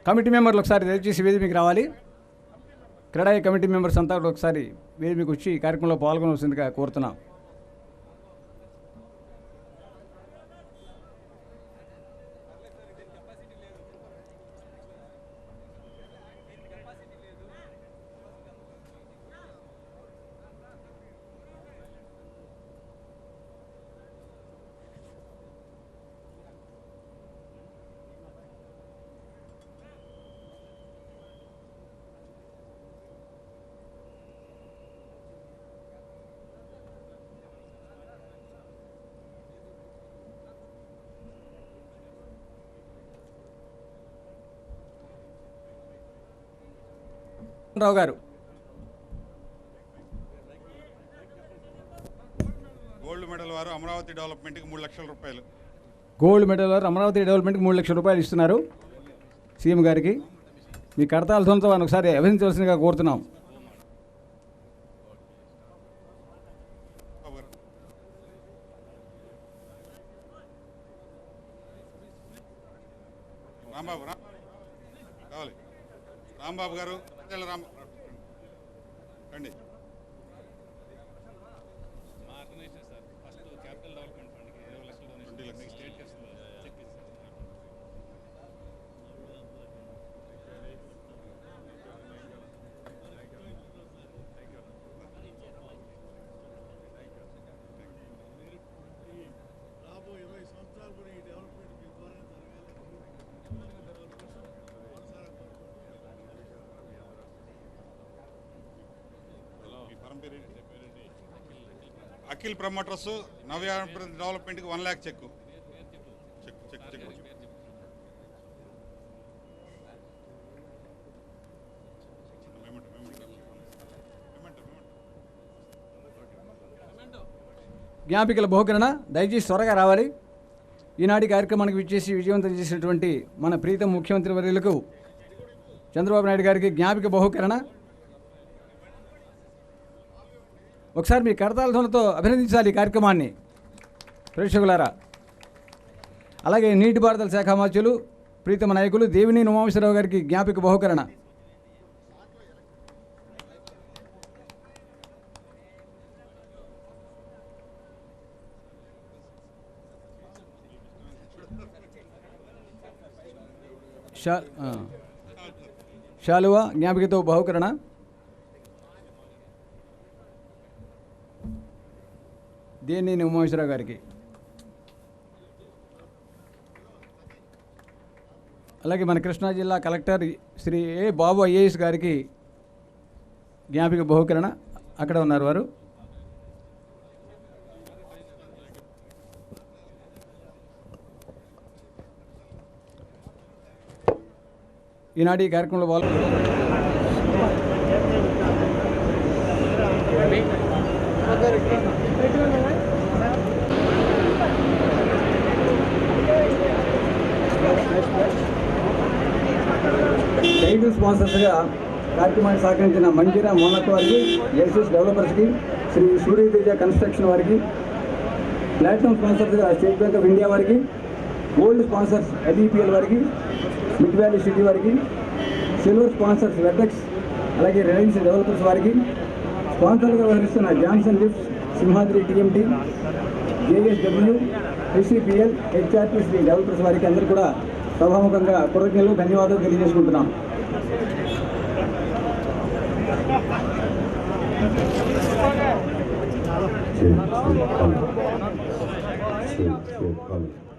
Committee మెంబర్లు ఒకసారి దయచేసి వేదికకి రావాలి. క్రీడా కమిటీ మెంబర్స్ అంతా కూడా ఒకసారి వేదికకి వచ్చి ఈ కార్యక్రమంలో పాల్గొనవలసిందిగా కోరుతున్నాం. రావు గారు గోల్డ్ మెడల్ వారు అమరావతి డెవలప్మెంట్కి 3 లక్షల రూపాయలు. గోల్డ్ మెడల్ వారు అమరావతి డెవలప్మెంట్కి 3 లక్షల రూపాయలు ఇస్తున్నారు సీఎం గారికి. మీ కడతాల ధ్వనితో వారిని ఒకసారి అభినందించవలసిందిగా కోరుతున్నాం. రాంబాబు కావాలి. రాంబాబు గారు రండి. అఖిల్ ప్రమోటర్స్ నవ్య డెవలప్మెంట్కి 1 లక్ష చెక్. జ్ఞాపికల బహుకరణ దయచేసి త్వరగా రావాలి. ఈనాటి కార్యక్రమానికి విచ్చేసి విజయవంతం చేసినటువంటి మన ప్రీతం ముఖ్యమంత్రి వర్యులకు చంద్రబాబు నాయుడు గారికి జ్ఞాపిక బహుకరణ. ఒకసారి మీ కరతాల ధ్వనితో అభినందించాలి ఈ కార్యక్రమాన్ని ప్రేక్షకులారా. అలాగే నీటిపారుదల శాఖ మంత్రులు ప్రీతమ నాయకులు దేవినేని ఉమామేశ్వరరావు గారికి జ్ఞాపిక బహుకరణ. శాలువా జ్ఞాపికతో బహుకరణ. దేవినేని ఉమామేశ్వరరావు గారికి. అలాగే మన కృష్ణా జిల్లా కలెక్టర్ శ్రీ ఏ బాబు ఐఏఎస్ గారికి జ్ఞాపిక బహుకరణ. అక్కడ ఉన్నారు వారు. ఈనాటి కార్యక్రమంలో టైటిల్ స్పాన్సర్స్గా కార్యక్రమాన్ని సహకరించిన మంజీరా మోనక్ వారికి, ఎస్ఎస్ డెవలపర్స్కి, శ్రీ సూర్యతేజ కన్స్ట్రక్షన్ వారికి, ప్లాటినం స్పాన్సర్స్గా స్టేట్ బ్యాంక్ ఆఫ్ ఇండియా వారికి, గోల్డ్ స్పాన్సర్స్ ఎల్ఈపిఎల్ వారికి, మిడ్ వ్యాలీ సిటీ వారికి, సిల్వర్ స్పాన్సర్స్ వెర్టెక్స్, అలాగే రిలయన్స్ డెవలపర్స్ వారికి, స్పాన్సర్గా వ్యవహరిస్తున్న Johnson Lifts, Simhadri TMT, JSW, HCPL, HRPC Developers వారికి అందరూ కూడా సభాముఖంగా కృతజ్ఞతలు, ధన్యవాదాలు తెలియజేసుకుంటున్నాం. Sure.